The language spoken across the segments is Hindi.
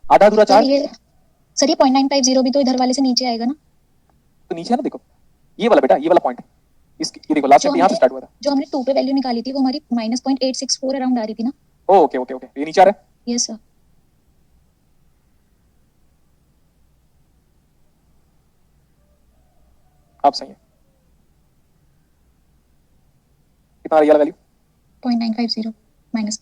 आधा अधूरा सर चार्ज, ये सर ये 0.950 भी तो इधर वाले से नीचे आएगा ना? तो नीचे है ना, देखो ये वाला बेटा, ये वाला पॉइंट है इसकी, ये देखो लास्ट टाइम यहाँ से स्टार्ट हुआ था। जो हमने 2 पे वैल्यू निकाली थी वो हमारी -0.864 अराउंड आ रही थी ना? ओके ओके ओके, ये नीचे आ रहा है। Yes sir. आप सही है। कितना आ रही है वैल्यू? 0.950 माइनस,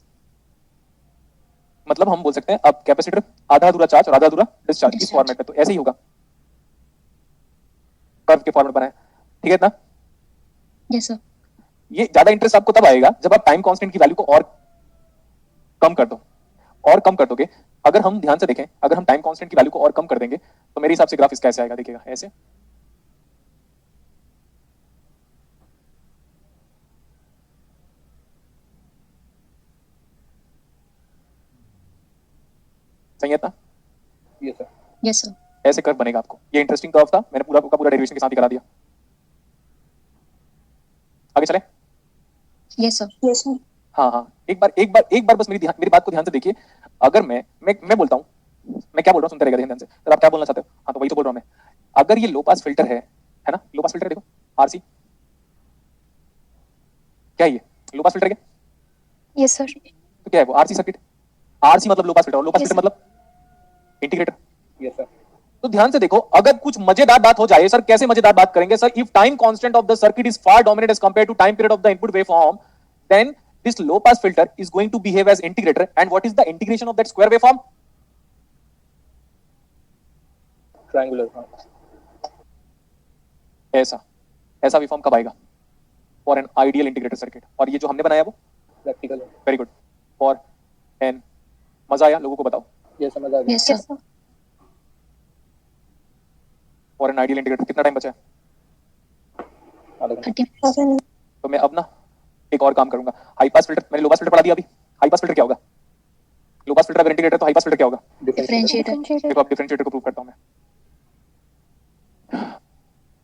मतलब हम बोल सकते हैं अब कैपेसिटर आधा अधूरा चार्ज और आधा अधूरा डिस्चार्ज, इस फॉर्मेट में तो ऐसे ही होगा, कर्व के फॉर्मेट बना है, ठीक है इतना? Yes sir. ये ज्यादा इंटरेस्ट आपको तब आएगा जब आप टाइम कांस्टेंट की वैल्यू को और कम कर दो, और कम कर दोगे। अगर हम ध्यान से देखें, अगर हम टाइम कांस्टेंट की वैल्यू को और कम कर देंगे तो मेरे हिसाब से ग्राफ इसका ऐसे आएगा, देखिएगा ऐसे। सही है इतना? Yes sir. Yes sir. ऐसे कर्व बनेगा आपको, ये इंटरेस्टिंग कर्व था, मैंने पूरा का पूरा डेरिवेशन के साथ ही करा दिया। आगे चले? Yes sir. Yes sir. हाँ हाँ, एक बार बस मेरी बात को ध्यान से देखिए। अगर मैं बोलता हूँ, मैं क्या बोल रहा हूँ सुनते रहेगा ध्यान से, सर आप क्या बोलना चाहते हो? हाँ तो वही तो बोल रहा हूँ मैं। अगर ये लो पास फिल्टर है ना, लो पास फिल्टर देखो, आरसी क्या है, ये लो पास फिल्टर क्या? Yes sir. तो क्या है वो? RC circuit. आरसी मतलब लो पास फिल्टर, और लो पास फिल्टर मतलब इंटीग्रेटर। Yes sir. तो ध्यान से देखो, अगर कुछ मजेदार बात हो जाए, सर कैसे मजेदार बात करेंगे sir? If time constant of the circuit is far dominate as compare to time period of the input waveform, then this low pass filter is going to behave as integrator. And what is the integration of that square waveform? Triangular form. ऐसा वेवफॉर्म कब आएगा for an ideal integrated circuit? और ये जो हमने बनाया वो प्रैक्टिकल है। Very good. फॉर एन, मजा आया लोगों को? बताओ। ये समझ आ गया। Yes sir. For an ideal integrator कितना टाइम बचा है? 30। तो मैं अब ना एक और काम करूंगा। हाई पास फिल्टर, मैंने लो पास फिल्टर पढ़ा दिया अभी। हाई पास फिल्टर क्या होगा? लो पास फिल्टर अगर इंटीग्रेटर, तो हाई पास फिल्टर क्या होगा? डिफरेंशिएटर। देखो अब डिफरेंशिएटर को प्रूव करता हूं मैं।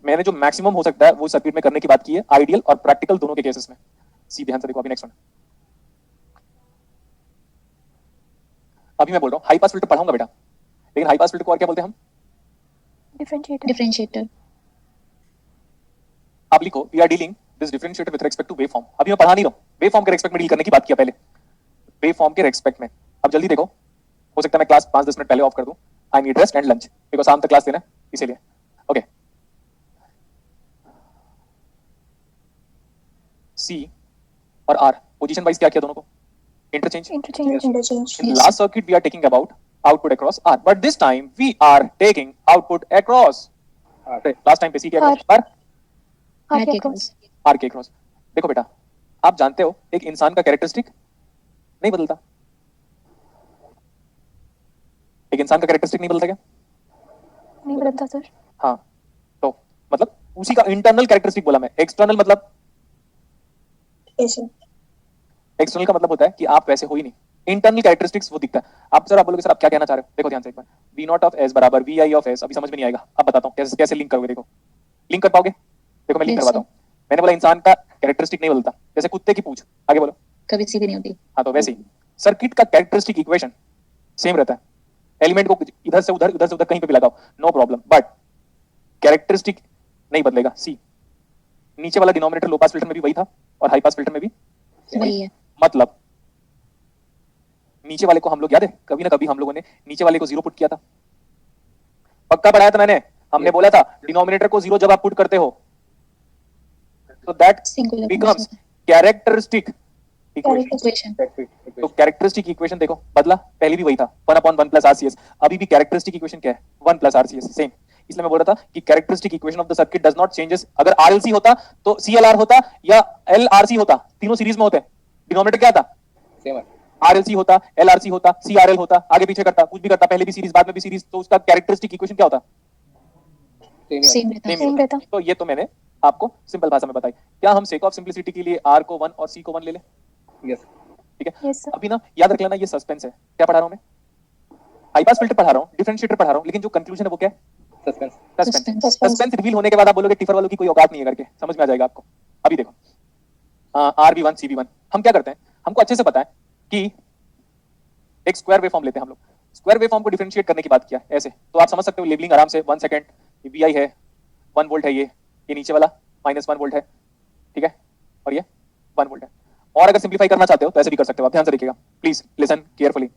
मैंने जो मैक्सिमम हो सकता है वो सर्किट में करने की बात की है, आइडियल और प्रैक्टिकल दोनों के केसेस में। सी ध्यान से देखो, अभी नेक्स्ट वन। अभी मैं बोल रहा हूँ हाई पास फिल्टर पढ़ाऊंगा बेटा, लेकिन हाई पास फिल्टर को और क्या बोलते हैं हम? डिफरेंशिएटर। आप लिखो we are dealing this differentiator with respect to wave form. अभी मैं पढ़ा नहीं रहा हूं, वेव फॉर्म के रिस्पेक्ट में डील करने की बात किया पहले, वेव फॉर्म के रिस्पेक्ट में। अब जल्दी देखो, हो सकता है मैं क्लास 5-10 मिनट पहले ऑफ कर दूं। I need rest and lunch, because शाम तक क्लास देना है इसीलिए। ओके, सी और आर पोजीशन वाइज क्या किया दोनों को? Interchange. In last circuit we are taking about output across R, but this time we are taking output across last time पे C के across पर आर के क्रॉस। R के across। देखो बेटा, आप जानते हो एक इंसान का कैरेक्टरिस्टिक नहीं बदलता। एक इंसान का कैरेक्टरिस्टिक नहीं बदलता क्या? नहीं बदलता सर। हाँ, तो मतलब उसी का इंटरनल कैरेक्टरिस्टिक बोला मैं, एक्सटर्नल मतलब? एक्सटर्नल का मतलब होता है कि आप वैसे हो ही नहीं, इंटरनल कैरेक्टरिस्टिक्स वो दिखता है। आप सर आप बोलोगे सर आप क्या कहना चाह रहे हो? देखो ध्यान से एक बार, वी नॉट ऑफ एस बराबर वी आई ऑफ एस। अभी समझ में नहीं आएगा, अब बताता हूँ कैसे कैसे लिंक करोगे। देखो लिंक कर पाओगे? देखो मैं लिंक करवाता हूँ। मैंने बोला इंसान का कैरेक्टरिस्टिक नहीं बदलता, जैसे कुत्ते की पूंछ, आगे बोलो, कभी सीधी नहीं होती। हाँ तो वैसे ही सर्किट का कैरेक्टरिस्टिक इक्वेशन सेम रहता है। एलिमेंट को इधर से उधर कहीं पे भी लगाओ, नो प्रॉब्लम, बट कैरेक्टरिस्टिक नहीं बदलेगा। सी, नीचे वाला डिनोमिनेटर लो पास फिल्टर में भी वही था और हाई पास फिल्टर में भी वही है। मतलब नीचे वाले को हम लोग, याद है कभी ना कभी हम लोगों ने नीचे वाले को जीरो पुट किया था, पक्का पढ़ाया था मैंने। हमने बोला था डिनोमिनेटर को जीरो जब आप पुट करते हो तो दैट बिकम्स कैरेक्टरिस्टिक इक्वेशन। तो कैरेक्टरिस्टिक इक्वेशन देखो बदला, पहले भी वही था 1/1 प्लस आरसीएस, अभी भी कैरेक्टरिस्टिक इक्वेशन क्या है? 1 प्लस आरसीएस, सेम। इसलिए मैं बोल रहा था कि characteristic equation of the circuit does not changes. अगर आरएलसी होता तो सीएलआर होता या एलआरसी होता, तीनों सीरीज में होते हैं। डिनोमिनेटर क्या था? सेम है। आरएलसी होता, एलआरसी होता, सीआरएल होता, आगे पीछे करता, कुछ भी करता, पहले भी सीरीज बाद में भी सीरीज, तो उसका कैरेक्टरिस्टिक इक्वेशन क्या होता? सेम रहता। तो ये तो मैंने आपको सिंपल भाषा में बताई। क्या हम सेक ऑफ सिंपलिसिटी के लिए आर को 1 और सी को 1 ले लें? यस, ठीक है। Yes sir. अभी ना याद रख लेना ये सस्पेंस है। क्या पढ़ा रहा हूं मैं? हाई पास फिल्टर पढ़ा रहा हूं, डिफरेंशिएटर पढ़ा रहा हूं, लेकिन जो कंक्लूजन है वो क्या है? सस्पेंस रिवील होने के बाद आप बोलोगे टिफर वालों की कोई औकात नहीं है करके, समझ में आ जाएगा आपको। अभी देखो R B one C B one, हम क्या करते हैं, हमको अच्छे से पता है कि एक स्क्वायर वेवफॉर्म लेते हैं हम लोग। स्क्वायर वेवफॉर्म को डिफरेंशिएट करने की बात किया ऐसे, तो आप समझ सकते हो लेबलिंग आराम से 1 सेकंड, ये VI है, 1 वोल्ट है, ये नीचे वाला -1 वोल्ट है, ठीक है, और ये 1 वोल्ट है। और अगर सिंप्लीफाई करना चाहते हो तो ऐसे भी कर सकते हो आप, ध्यान से देखिएगा प्लीज, लिसन केयरफुली।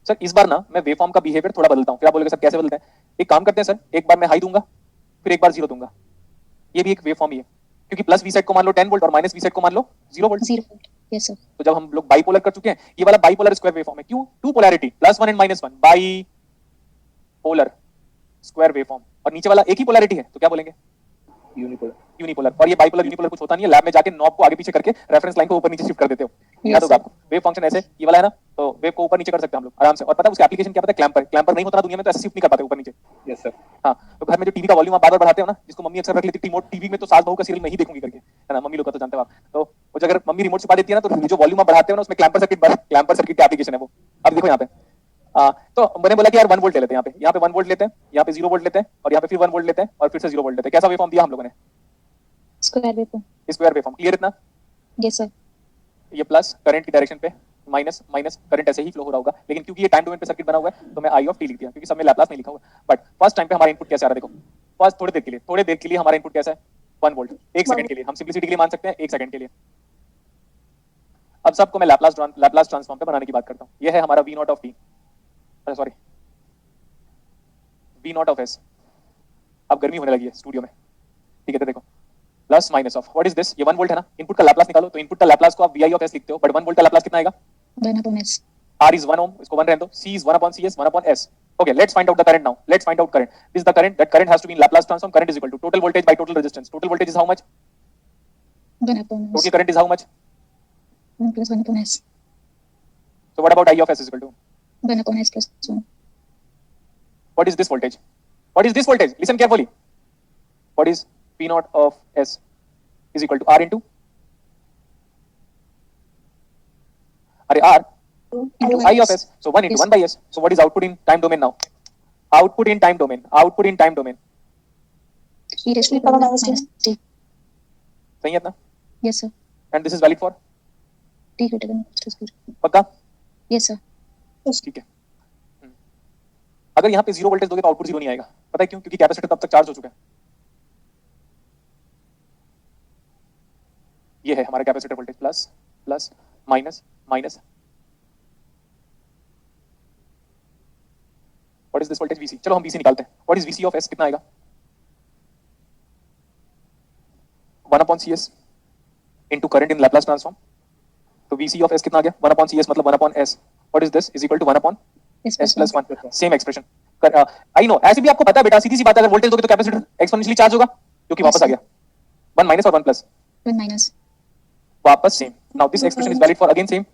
सर इस बार ना मैं वेवफॉर्म का बिहेवियर थोड़ा बदलता हूँ, फिर आप बोलोगे सर कैसे बदलते हैं? एक काम करते हैं सर, एक बार मैं हाई दूंगा, फिर एक बार 0 दूंगा, ये भी एक वेवफॉर्म ही है, क्योंकि प्लस वी सेट को मान लो 10 वोल्ट और माइनस वी सेट को मान लो 0 वोल्ट। 0 volt, yes sir. तो जब हम लोग बाइपोलर कर चुके हैं, ये वाला बाइपोलर स्क्वायर वेवफॉर्म है, क्यों? Two polarity, +1 and -1, bipolar square waveform, और नीचे वाला एक ही पोलैरिटी है, तो क्या बोलेंगे? यूनिपोलर। यूनिपोलर, और ये बाइपोलर यूनिपोलर कुछ होता नहीं है, लैब में जाके नॉब को आगे पीछे करके रेफरेंस लाइन को ऊपर नीचे शिफ्ट कर देते हो, याद होगा आपको। वेव फंक्शन ऐसे, ये वाला है ना, तो वेव को ऊपर नीचे कर सकते हैं हम लोग आराम से, और पता है उसका एप्लीकेशन क्या पता है? क्लैंपर। क्लैंपर नहीं होता ना दुनिया में, तो ऐसे शिफ्ट नहीं कर पाते ऊपर नीचे। Yes sir. हाँ, तो घर में जो टीवी का वॉल्यूम आप बार-बार बढ़ाते हो ना, जिसको मम्मी अक्सर रख लेती रिमोट टीवी में, तो सास बहू का सीरियल नहीं देखूंगी करके, है ना, मम्मी लोग का तो जानते हो आप। तो वो जो अगर मम्मी रिमोट छुपा देती है ना, तो जो वॉल्यूम आप बढ़ाते हो ना, उसमें क्लैंपर सर्किट का एप्लीकेशन है वो। अब देखो यहाँ पे, तो मैंने बोला कि यार 1 वोल्ट ले लेते हैं, यहाँ पे 1 वोल्ट लेते हैं, यहाँ पे 0 वोल्ट लेते हैं, और यहाँ पे फिर 1 वोल्ट लेते हैं, और फिर से 0 वोल्ट लेते हैं। कैसा वेवफॉर्म दिया हम लोगों ने? Square waveform. Square waveform, clear इतना? Yes sir. ये प्लस करंट की डायरेक्शन पे, माइनस माइनस करंट ऐसे ही फ्लो हो रहा होगा, लेकिन क्योंकि ये टाइम डोमेन पे सर्किट बना हुआ है, तो मैं आई ऑफ टी लिख दिया, क्योंकि सब में लैप्लास नहीं लिखा हुआ। बट फर्स्ट टाइम पे हमारा इनपुट कैसे आ रहा है देखो, फर्स्ट थोड़ी देर के लिए हमारा इनपुट कैसा है? 1 वोल्ट, 1 सेकंड के लिए, हम सिंपलिसिटी के लिए मान सकते हैं 1 सेकंड के लिए। अब सबको मैं लैप्लास ट्रांसफॉर्म पे बनाने की बात करता हूँ। ये है हमारा V naught of T, sorry V naught of S। अब गर्मी होने लगी है स्टूडियो में, ठीक है, तो देखो plus minus of what is this, ये 1 वोल्ट है ना, इनपुट का लैप्लास निकालो, तो इनपुट का लैप्लास को आप VI ऑफ S लिखते हो, बट 1 वोल्ट का लैप्लास कितना आएगा? 1 upon S। R is 1 ohm, इसको 1 रहने दो, C is 1 upon CS, 1 upon S। Okay, let's find out the current now. Let's find out current. This is the current. That current has to be in Laplace transform. Current is equal to total voltage by total resistance. Total voltage is how much? 1 upon S। Total current is how much? 1 plus 1 upon S। So what about I of S is equal to? 1 upon S plus 1। What is this voltage? What is this voltage? Listen carefully. What is P naught of S is equal to R into? Arey R into I of S. So 1 into 1 by S. So what is output in time domain now? Output in time domain. Output in time domain. E raised to the power minus t। सही है ना? Yes sir। And this is valid for? t greater than equals to 0। पक्का? Yes sir। ठीक है। अगर यहाँ पे 0 वोल्टेज दोगे तो आउटपुट 0 नहीं आएगा, पता है क्यों? क्योंकि कैपेसिटर तब तक चार्ज हो चुका है। ये है हमारा capacitor voltage, plus plus minus minus. What is this voltage VC? चलो हम VC निकालते हैं। What is VC of S? कितना आएगा? 1 upon CS into current in Laplace transform। तो VC of S कितना आ गया? 1 upon CS मतलब 1 upon S। What is this? Is equal to 1 upon S plus 1। Same expression. I know, ऐसे भी आपको पता है बेटा, सीधी सी बात है, अगर वोल्टेज दोगे तो कैपेसिटर एक्सपोनेंशियली चार्ज होगा, जो कि वापस आ गया 1 माइनस और 1 प्लस, 1 minus। वापस same. Now this expression is valid for again same.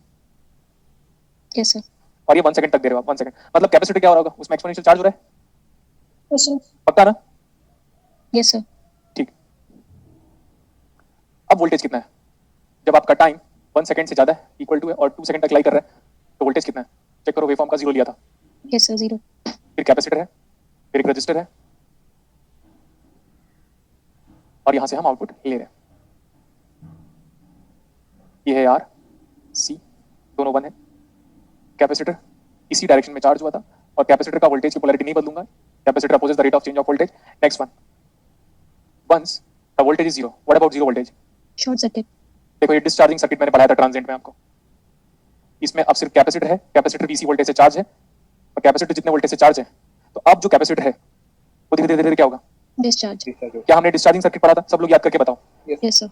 Yes sir। और ये 1 सेकंड तक दे रहे हो आप, 1 सेकंड मतलब कैपेसिटर क्या हो रहा होगा? उसमें एक्सपोनेंशियल चार्ज हो रहा है, Yes sir। पक्का ना? Yes sir। ठीक। अब वोल्टेज कितना है? जब आपका टाइम 1 सेकंड से ज्यादा है, इक्वल टू है, और 2 सेकंड तक लाई कर रहा है, तो वोल्टेज कितना है? चेक करो, वेवफॉर्म का 0 लिया था, Yes sir। 0। फिर कैपेसिटर है, फिर एक रजिस्टर है, और यहां से हम आउटपुट ले रहे हैं। ये है R C, दोनों 1 है। कैपेसिटर इसी डायरेक्शन में चार्ज हुआ था, और कैपेसिटर का वोल्टेज की पोलैरिटी नहीं बदलूंगा, capacitor opposes the rate of change of voltage. Next one, once the voltage is 0, what about 0 voltage? Short circuit. देखो ये डिस्चार्जिंग सर्किट मैंने पढ़ाया था ट्रांजिएंट में आपको, इसमें अब सिर्फ कैपेसिटर है, कैपेसिटर VC वोल्टेज से चार्ज है, और कैपेसिटर जितने वोल्टेज से चार्ज है, तो अब जो कैपेसिटर है वो धीरे धीरे क्या होगा? डिस्चार्ज। क्या हमने डिस्चार्जिंग सर्किट पढ़ा था? सब लोग याद करके बताओ। Yes sir।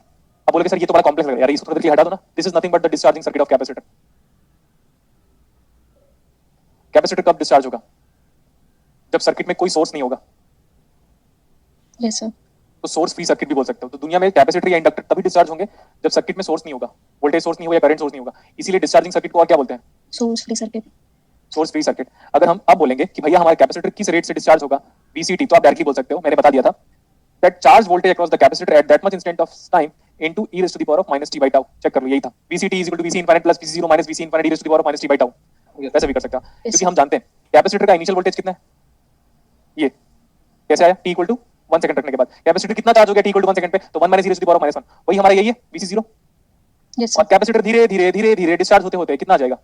अब बोलोगे सर ये तो बड़ा कॉम्प्लेक्स लग रहा है यार, इसको थोड़ा हटा दो ना। This is nothing but the discharging circuit of capacitor. Capacitor कब डिस्चार्ज होगा? जब सर्किट में कोई सोर्स नहीं होगा, Yes sir। तो सोर्स फ्री सर्किट भी बोल सकते हो। तो दुनिया में कैपेसिटर या इंडक्टर तभी डिस्चार्ज होंगे जब सर्किट में सोर्स नहीं होगा, वोल्टेज सोर्स नहीं होगा या करंट सोर्स नहीं होगा, इसीलिए डिस्चार्जिंग सर्किट को और क्या बोलते हैं? Source free circuit. Source free circuit. अगर हम अब बोलेंगे कि भैया हमारा कैपेसिटर किस रेट से डिस्चार्ज होगा, VCT, तो आप डायरेक्टली बोल सकते हो, मैंने बता दिया था, that charge voltage across the capacitor at that much instant of time into e raised to the power of minus t by tau। Check कर लो, यही था। VCT is equal to VC infinite plus VC0 minus VC infinite e raised to the power of minus t by tau। वैसे भी कर सकते हो, क्योंकि हम जानते हैं कैपेसिटर का इनिशियल वोल्टेज कितना है। ये कैसे आया? t equal to 1 सेकंड रखने के बाद कैपेसिटर कितना चार्ज हो गया? t equal to 1 सेकंड पे, तो 1 minus e raised to the power of minus 1, वही हमारा यही है VC0। Yes और sir। कैपेसिटर धीरे धीरे धीरे धीरे डिस्चार्ज होते होते कितना आ जाएगा?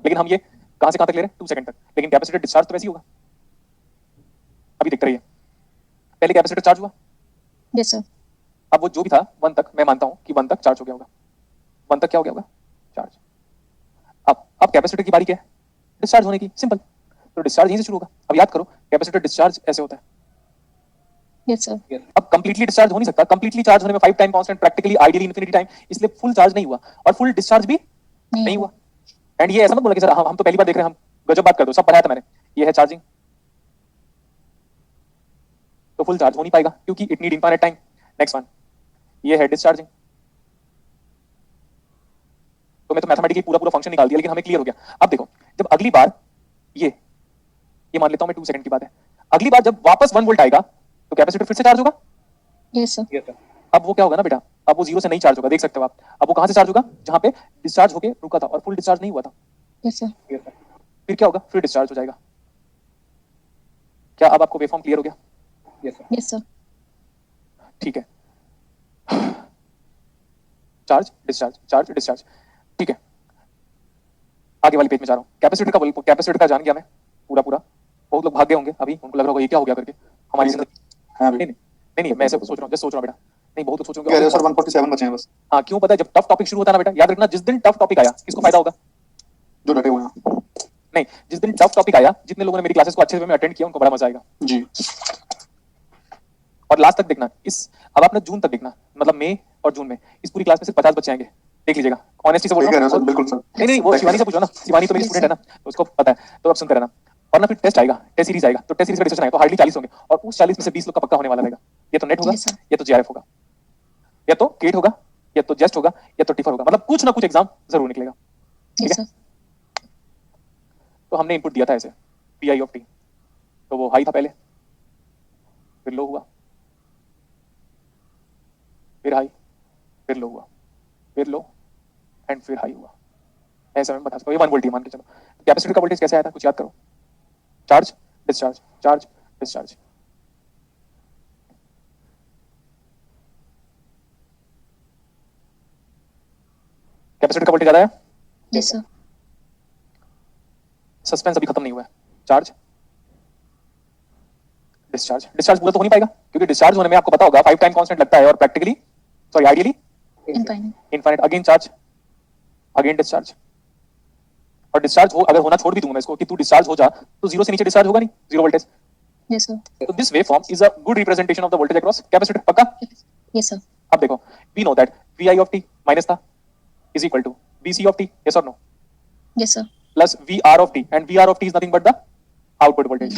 लेकिन हम ये कहां से कहां तक ले रहे हैं 2 सेकंड तक, लेकिन कैपेसिटर डिस्चार्ज तो वैसे ही होगा, अभी दिख रही है। पहले कैपेसिटर चार्ज हुआ, यस सर, अब वो जो भी था 1 तक, मैं मानता हूं कि 1 तक चार्ज हो गया होगा, 1 तक क्या हो गया होगा चार्ज। अब कैपेसिटर की बारी क्या है, डिस्चार्ज होने की, सिंपल। तो डिस्चार्ज यहीं से शुरू होगा। अब याद करो कैपेसिटर डिस्चार्ज ऐसे होता है। यस सर, अब कंप्लीटली डिस्चार्ज हो नहीं सकता, कंप्लीटली चार्ज होने में 5 time constant, practically ideally infinity time, इसलिए फुल चार्ज नहीं हुआ और फुल डिस्चार्ज भी नहीं हुआ। एंड ये ऐसा मत बोला कि सर हम तो पहली बार देख रहे हैं, हम गजब बात कर दो, सब पढ़ाया था मैंने, ये है चार्जिंग, तो फुल चार्ज हो नहीं पाएगा क्योंकि it need infinite time. Next one, ये है डिस्चार्जिंग, तो मैं तो मैथमेटिकली पूरा पूरा फंक्शन निकाल दिया, लेकिन हमें क्लियर हो गया। अब देखो, जब अगली बार ये मान लेता हूं मैं 2 सेकंड की बात है, अगली बार जब वापस 1 वोल्ट आएगा तो कैपेसिटर फिर से चार्ज होगा। यस सर, अब वो क्या होगा ना बेटा, अब वो 0 से नहीं चार्ज होगा, देख सकते हो आप। अब वो कहां से चार्ज होगा, जहां पे डिस्चार्ज होके रुका था और फुल डिस्चार्ज नहीं हुआ था। यस सर, फिर क्या होगा, फिर डिस्चार्ज हो जाएगा। क्या अब आपको वेवफॉर्म क्लियर हो गया? यस सर, ठीक है, चार्ज डिस्चार्ज, चार्ज डिस्चार्ज, ठीक है। आगे वाली पेज में जा रहा हूँ, कैपेसिटर का जान गया मैं पूरा पूरा। बहुत लोग भाग गए होंगे अभी, उनको लग रहा होगा ये क्या हो गया करके हमारी जिंदगी। हाँ नहीं नहीं नहीं, मैं ऐसे सोच रहा हूँ, जस्ट सोच रहा हूँ बेटा, नहीं बहुत लोग सोच कह रहे हो सर रहे 147 बचे हैं बस, हाँ क्यों पता है, जब टफ टॉपिक शुरू होता है ना बेटा, याद रखना जिस दिन टफ टॉपिक आया किसको फायदा होगा, जो डटे हुए हैं। नहीं जिस दिन टफ टॉपिक आया, जितने लोगों ने मेरी क्लासेस को अच्छे से अटेंड किया उनको बड़ा मजा आएगा। जी और लास्ट तक देखना इस, अब आपने जून तक देखना, मतलब मई और जून में इस पूरी क्लास में सिर्फ 50 बच्चे आएंगे, देख लीजिएगा, ऑनेस्टी से बोल ठीक रहा है हूँ। सर, बिल्कुल सर। नहीं वो शिवानी से पूछो ना, शिवानी तो मेरी Yes, स्टूडेंट है ना, तो उसको पता है, तो अब सुनते रहना। और ना फिर टेस्ट आएगा, टेस्ट सीरीज आएगा, तो टेस्ट सीरीज का डिस्कशन आएगा तो हार्डली 40 होंगे, और उस 40 में से 20 लोग का पक्का होने वाला रहेगा। ये तो नेट होगा, Yes, sir. या तो जीआरएफ होगा, या तो केट होगा, या तो जेस्ट होगा, या तो टिफर होगा, मतलब कुछ ना कुछ एग्जाम जरूर निकलेगा। यस सर, तो हमने इनपुट दिया था ऐसे पी ऑफ टी, तो वो हाई था पहले, फिर लो हुआ, फिर हाई, फिर लो हुआ, फिर लो, एंड फिर हाई हुआ। ऐसा मैं बता सकता हूँ, ये 1 वोल्ट मान के चलो। कैपेसिटर का वोल्टेज कैसे आया था, कुछ याद करो, charge discharge, charge discharge. Capacitor का वोल्टेज ज्यादा है, यस सर, सस्पेंस अभी खत्म नहीं हुआ है, चार्ज डिस्चार्ज। डिस्चार्ज पूरा तो हो नहीं पाएगा क्योंकि डिस्चार्ज होने में आपको पता होगा 5 टाइम कांस्टेंट लगता है, और practically sorry ideally infinite, infinite. Again charge, again discharge, और डिस्चार्ज हो अगर होना छोड़ भी दूंगा मैं इसको कि तू डिस्चार्ज हो जा, तो 0 से नीचे डिस्चार्ज होगा नहीं, 0 वोल्टेज। यस सर, तो this wave form is a good representation of the voltage across capacitor, पक्का। यस सर, अब देखो, we know that V of T minus था is equal to V of T, yes और no, yes sir, plus V of T, and V of T is nothing but the output voltage.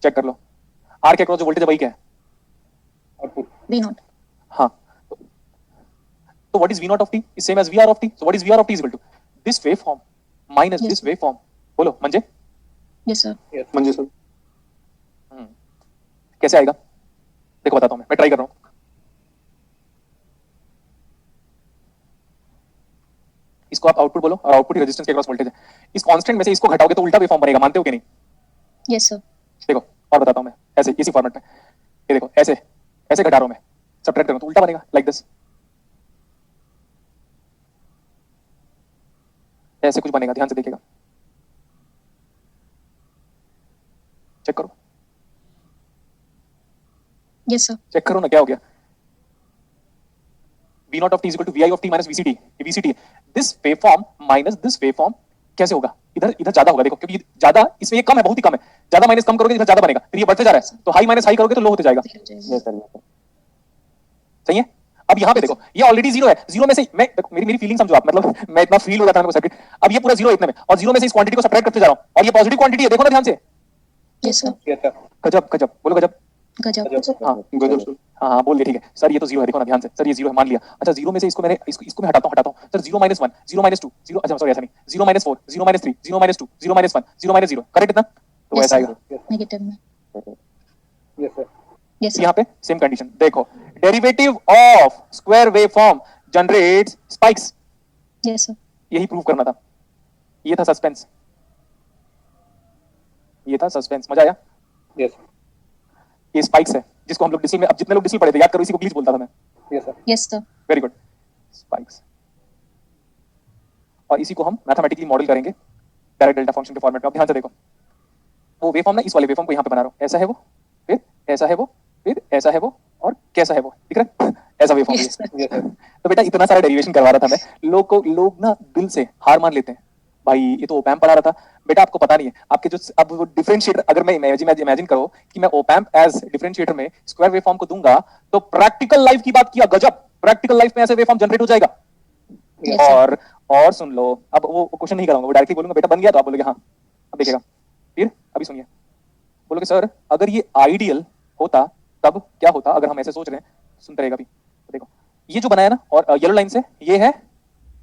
Check कर लो, आर के अक्रॉस जो वोल्टेज है वही क्या है, आउटपुट। वी नॉट, हाँ। तो what is V naught of T is same as V of T, so what is V of T is equal to this wave form minus Yes. This wave form. बोलो मंजे, यस सर, मंजे सर, कैसे आएगा, देखो बताता हूं मैं ट्राई कर रहा हूं। इसको आप आउटपुट बोलो, और आउटपुट ही रेजिस्टेंस के अक्रॉस वोल्टेज है। इस कांस्टेंट में से इसको घटाओगे तो उल्टा वेव फॉर्म बनेगा, मानते हो कि नहीं? यस सर, देखो और बताता हूं मैं, ऐसे इसी फॉर्मेट में, ये देखो ऐसे ऐसे घटा रहा हूं मैं, सब्ट्रैक्ट करूं तो उल्टा बनेगा, लाइक दिस, ऐसे कुछ बनेगा, ध्यान से देखिएगा, चेक करो, यस सर, चेक करो ना क्या हो गया। V naught of t is equal to vi of t minus vct, ये vct है। This waveform minus this waveform कैसे होगा, इधर इधर ज्यादा होगा, देखो क्योंकि ज्यादा इसमें ये कम है, बहुत ही कम है, ज्यादा माइनस कम करोगे इधर ज्यादा बनेगा, फिर ये बढ़ते जा रहा है, तो हाई माइनस हाई करोगे तो लो होते जाएगा। सही है। अब यहाँ पे देखो ये ऑलरेडी 0 है, 0 में से मैं मेरी फीलिंग समझो आप, मतलब मैं इतना फील हो जाता है सर्किट। अब ये पूरा 0 इतने में, और 0 में से इस क्वांटिटी को सब्ट्रैक्ट करते जा रहा हूँ, और ये पॉजिटिव क्वांटिटी है, देखो ना ध्यान से। यस सर, गजब गजब, बोलो गजब। गजब, हाँ गजब सर। हाँ बोल दिया, ठीक है सर, ये तो 0 है, देखो ना ध्यान से, सर ये 0 है मान लिया। अच्छा 0 में से इसको मैंने इसको मैं हटाता हूँ सर, 0 माइनस 1, 0 माइनस 2, 0, अच्छा सॉरी ऐसा नहीं, 0 minus 4, 0 minus 3, 0 minus 2, 0 minus 1, 0 minus 0, correct इतना, तो Yes, ऐसा sir. आएगा। नेगेटिव में, यस सर। यस सर, यहाँ पे सेम कंडीशन देखो, derivative of square wave form generates spikes, yes sir, यही प्रूव करना था, ये था सस्पेंस, ये था सस्पेंस, मजा आया। यस ये स्पाइक्स है जिसको हम लोग डिस्टिल में, अब जितने लोग डिस्टिल पढ़े थे याद करो, इसी को ग्लिच बोलता था मैं, yes sir. Yes sir, very good, spikes. और इसी को हम मैथमेटिकली मॉडल करेंगे डायरेक्ट डेल्टा फंक्शन के फॉर्मेट में। अब ध्यान से देखो, वो वेवफॉर्म ना, इस वाले वेवफॉर्म को यहाँ पे बना रहा हूँ, ऐसा है वो, फिर ऐसा है वो, फिर ऐसा है वो, और कैसा है वो, दिख रहा है? ऐसा waveform Yes, sir. Yes, sir. तो बेटा इतना सारा डेरिवेशन करवा रहा था मैं, लोग ना दिल से हार मान लेते हैं, भाई ये तो ओपैम्प पढ़ा रहा था। बेटा आपको पता नहीं है, आपके जो अब वो डिफरेंशिएटर, अगर मैं इमेजिन करो कि मैं ओपैम्प एज डिफरेंशिएटर में स्क्वायर वेवफॉर्म को दूंगा, तो प्रैक्टिकल लाइफ की बात किया, गजब, प्रैक्टिकल लाइफ में ऐसे वेवफॉर्म जनरेट हो जाएगा। Yes, sir. और सुन लो, अब वो क्वेश्चन नहीं कराऊंगा, वो डायरेक्टली बोलूंगा बेटा बन गया, तो आप बोलोगे हाँ। अब देखिएगा, फिर अभी सुनिए, बोलोगे सर अगर ये आइडियल होता तब क्या होता, अगर हम ऐसे सोच रहे हैं, सुनते रहेगा अभी। तो देखो ये जो बनाया ना, और येलो लाइन से, ये है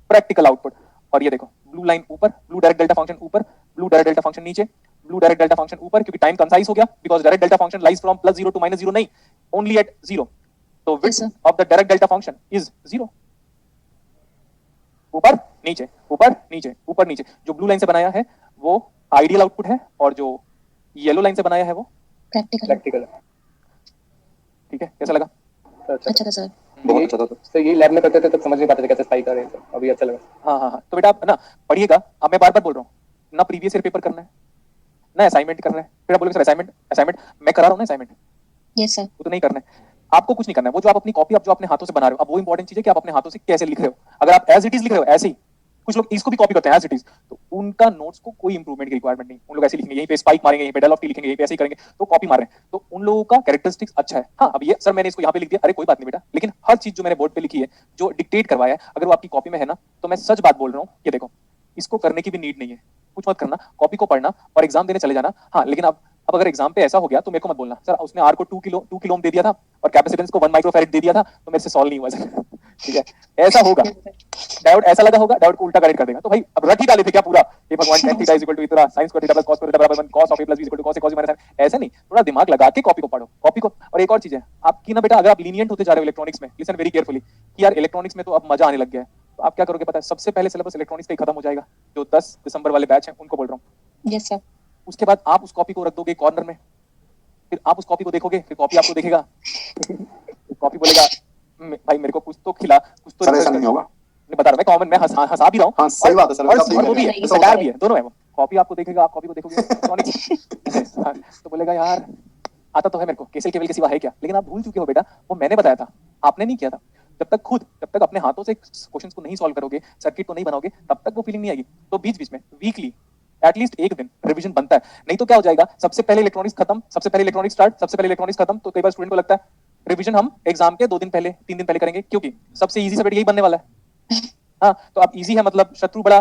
प्रैक्टिकल आउटपुट, और ये देखो ब्लू लाइन ऊपर, ब्लू डायरेक्ट डेल्टा फंक्शन ऊपर, ब्लू डायरेक्ट डेल्टा फंक्शन नीचे, ब्लू डायरेक्ट डेल्टा फंक्शन ऊपर, क्योंकि टाइम कंसाइज हो गया, because direct delta function lies from +0 to -0 नहीं, ओनली एट 0, तो Yes, sir. Width of the direct delta function is 0। ऊपर नीचे, ऊपर नीचे, ऊपर नीचे, जो ब्लू लाइन से बनाया है वो आइडियल आउटपुट है, और जो येलो लाइन से बनाया है वो Practical. Practical. ठीक है। कैसा लगा? अच्छा अच्छा था सर। बहुत अच्छा था सर, यही लैब में करते थे तब समझ नहीं पाते थे कैसे स्पाई कर रहे हैं सर, अभी अच्छा लगा। हाँ हाँ हाँ, तो बेटा आप ना पढ़िएगा। अब मैं बार बार बोल रहा हूँ ना, प्रीवियस ईयर पेपर करना है ना असाइनमेंट करना है। फिर आप बोलोगे सर असाइनमेंट मैं करा रहा हूँ ना असाइनमेंट, Yes, sir. वो तो नहीं करना है। आपको कुछ नहीं करना है, वो जो आप अपनी कॉपी आप जो अपने हाथों से बना रहे हो, अब वो इंपॉर्टेंट चीज है कि आप अपने हाथों से कैसे लिख रहे हो। अगर आप एज इट इज लिख रहे हो ऐसे ही, कुछ लोग इसको भी कॉपी करते हैं एज इट इज, तो उनका नोट्स को कोई इंप्रूवमेंट की रिक्वायरमेंट नहीं, उन लोग ऐसे लिखेंगे, यहीं पे स्पाइक मारेंगे, यहीं पे डेल ऑफ टी लिखेंगे, यहीं पे ऐसे ही करेंगे, तो कॉपी मार रहे हैं, तो उन लोगों का कैरेक्टरिस्टिक्स अच्छा है। हाँ अब ये सर मैंने इसको यहाँ पे लिख दिया, अरे कोई बात नहीं बेटा, लेकिन हर चीज जो मैंने बोर्ड पे लिखी है, जो डिक्टेट करवाया है, अगर वो आपकी कॉपी में है ना, तो मैं सच बात बोल रहा हूँ, ये देखो इसको करने की भी नीड नहीं है, कुछ मत करना, कॉपी को पढ़ना और एग्जाम देने चले जाना। हाँ लेकिन अब अगर एग्जाम पे ऐसा हो गया तो मेरे को मत बोलना सर उसने आर को 2 किलो दे दिया था और कैपेसिटेंस को 1 माइक्रोफैरेड दे दिया था, तो मेरे से सॉल्व नहीं हुआ सर। ठीक है, ऐसा होगा, डायोड ऐसा लगा होगा, डायोड को उल्टा करेक्ट कर देगा। तो भाई अब रट ही डाले थे क्या पूरा, ए भगवान tan theta is equal to इतना sin square theta plus cos square theta बराबर 1 cos of a plus b is equal to cos a cos b minus sin, ऐसे नहीं, थोड़ा दिमाग लगा के कॉपी को पढ़ो, कॉपी को। और एक और चीज है आपकी ना बेटा, अगर आप लीनियंट होते जा रहे हो इलेक्ट्रॉनिक्स में, लिसन वेरी केयरफुली कि यार इलेक्ट्रॉनिक्स में तो अब मजा आने लग गया है, तो आप क्या करोगे पता है, सबसे पहले सिलेबस इलेक्ट्रॉनिक्स का ही खत्म हो जाएगा, जो 10 दिसंबर वाले बैच हैं उनको बोल रहा हूँ। Yes, sir. उसके बाद आप उस कॉपी को रख दोगे कॉर्नर में, फिर आप उस कॉपी को देखोगे, फिर कॉपी आपको देखेगा, कॉपी बोलेगा भाई मेरे को कुछ तो खिला, कुछ तो सर ऐसा नहीं होगा। मैं बता रहा हूँ, मैं कॉमन, मैं हंसा भी रहा हूँ। हाँ सही बात है सर, और आप सही वो कह भी रहे है, हैं। सटायर भी है, दोनों है वो। कॉपी आपको देखेगा, आप कॉपी को देखोगे इलेक्ट्रॉनिक्स, तो बोलेगा यार आता तो है मेरे को, केसेल केवल के सिवा है क्या, लेकिन आप भूल चुके हो बेटा, वो मैंने बताया था, आपने नहीं किया था। जब तक अपने हाथों से क्वेश्चंस को नहीं सॉल्व करोगे, सर्किट को नहीं बनाओगे, तब तक वो फीलिंग नहीं आएगी। तो बीच बीच में वीकली एटलीस्ट एक दिन रिवीजन बनता है, नहीं तो क्या हो जाएगा, सबसे पहले इलेक्ट्रॉनिक्स खत्म, सबसे पहले इलेक्ट्रॉनिक्स स्टार्ट, सबसे पहले इलेक्ट्रॉनिक्स खत्म, तो कई बार स्टूडेंट को लगता है रिवीजन हम एग्जाम के 2 दिन पहले 3 दिन पहले करेंगे, क्योंकि सबसे इजी सब्जेक्ट यही बनने वाला है। हाँ तो अब इजी है मतलब शत्रु बड़ा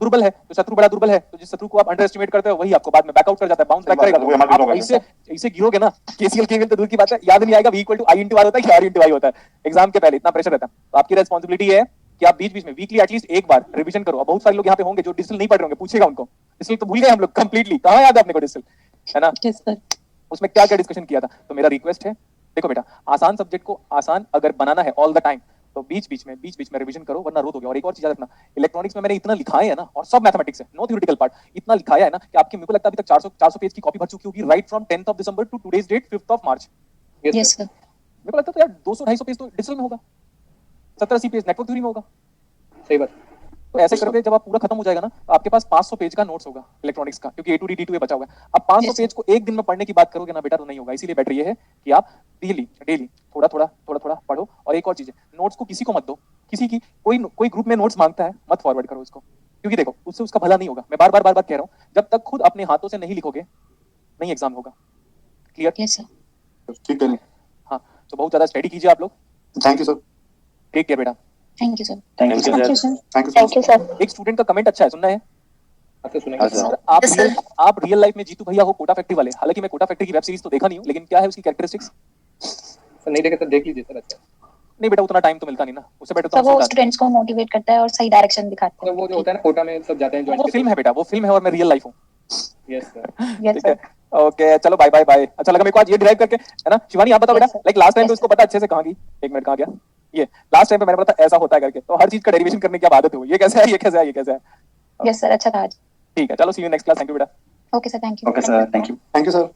दुर्बल है, तो शत्रु बड़ा दुर्बल है, तो जिस शत्रु को आप अंडर एस्टिमेट करते हो वही आपको बाद में बैकआउट कर जाता है, बाउंस बैक करेगा। वही हमारे आप ऐसे गिरोगे ना, केसीएल केवीएल तो दूर की बात है, याद नहीं आएगा v equal to i into r होता है कि r इंटू i होता है, एग्जाम के पहले इतना प्रेशर रहता है। तो आपकी रिस्पांसिबिलिटी है कि आप बीच बीच में वीकली एटलीस्ट एक बार रिवीजन करो। अब बहुत सारे लोग यहाँ पे होंगे जो डिजिटल नहीं पढ़ रहे होंगे, पूछेगा उनको डिजिटल तो भूल गए हम लोग कंप्लीटली, कहाँ याद है अपने को डिजिटल, है ना? Yes, sir. उसमें क्या क्या डिस्कशन किया था। तो मेरा रिक्वेस्ट है, देखो बेटा आसान सब्जेक्ट को आसान अगर बनाना है ऑल द टाइम, तो बीच बीच में रिवीजन करो, वरना रो दोगे। और एक और चीज याद रखना, इलेक्ट्रॉनिक्स में मैंने इतना लिखाया है ना, और सब मैथमेटिक्स है, नो थ्योरेटिकल पार्ट, इतना लिखाया है ना कि आपके, मेरे को लगता है अभी तक 400 पेज की कॉपी भर चुकी होगी, right from 10th of December to today's date 5th of March। Yes, sir. मेरे को लगता है तो यार 200-250 पेज तो डिजिटल में होगा, 70-80 पेज नेटवर्क थ्योरी में होगा। सही बात। तो ऐसे करके जब आप पूरा खत्म हो जाएगा ना, तो आपके पास 500 पेज का नोट्स होगा इलेक्ट्रॉनिक्स का, क्योंकि A to D D2 बचा हुआ है। अब 500 पेज को एक दिन में पढ़ने की बात करोगे ना बेटा, तो नहीं होगा। इसीलिए बेटर ये है कि आप डेली थोड़ा पढ़ो। और एक और चीज है, नोट्स को किसी को मत दो, किसी की कोई ग्रुप में नोट्स मांगता है मत फॉरवर्ड करो उसको, क्योंकि देखो उससे उसका भला नहीं होगा। मैं बार बार कह रहा हूँ, जब तक खुद अपने हाथों से नहीं लिखोगे नहीं एग्जाम होगा। क्लियर? Yes, sir. ठीक है। हाँ, तो बहुत ज्यादा स्टडी कीजिए आप लोग। Thank you sir. Take care बेटा। Thank you, sir. Thank you sir. Thank you sir. एक स्टूडेंट का कमेंट अच्छा है, सुनना है? आपसे सुनेंगे सर आप रियल लाइफ में जीतू भैया हो कोटा फैक्ट्री वाले। हालांकि मैं कोटा फैक्ट्री की वेब सीरीज तो देखा नहीं हूँ, लेकिन क्या है उसकी कैरेक्टरिस्टिक्स? सर नहीं देखे तो देख लीजिए सर। अच्छा नहीं बेटा, उतना टाइम तो मिलता नहीं ना, उससे बेटर सर तो वो स्टूडेंट्स को मोटिवेट करता है और सही डायरेक्शन दिखाता तो है। वो जो होता है ना कोटा में सब जाते हैं वो फिल्म है बेटा, वो फिल्म है और मैं रियल लाइफ हूँ। Yes sir. Yes, ठीक है, sir. ओके चलो बाय बाय बाय। अच्छा लगा मेरे को आज ये ड्राइव करके, है ना? शिवानी आप बताओ Yes, बेटा, sir. लाइक लास्ट टाइम तो Yes, उसको पता अच्छे से कहाँ गई, 1 मिनट कहाँ गया ये लास्ट टाइम पे मैंने बोला था ऐसा होता है करके, तो हर चीज का डेरिवेशन करने की अब आदत हो, ये कैसा है, ये कैसा है, ये कैसा है। Yes, sir. अच्छा था आज। ठीक है, चलो see you next class. Thank you बेटा। Okay, sir. Thank you. Okay sir, thank you. Thank you sir.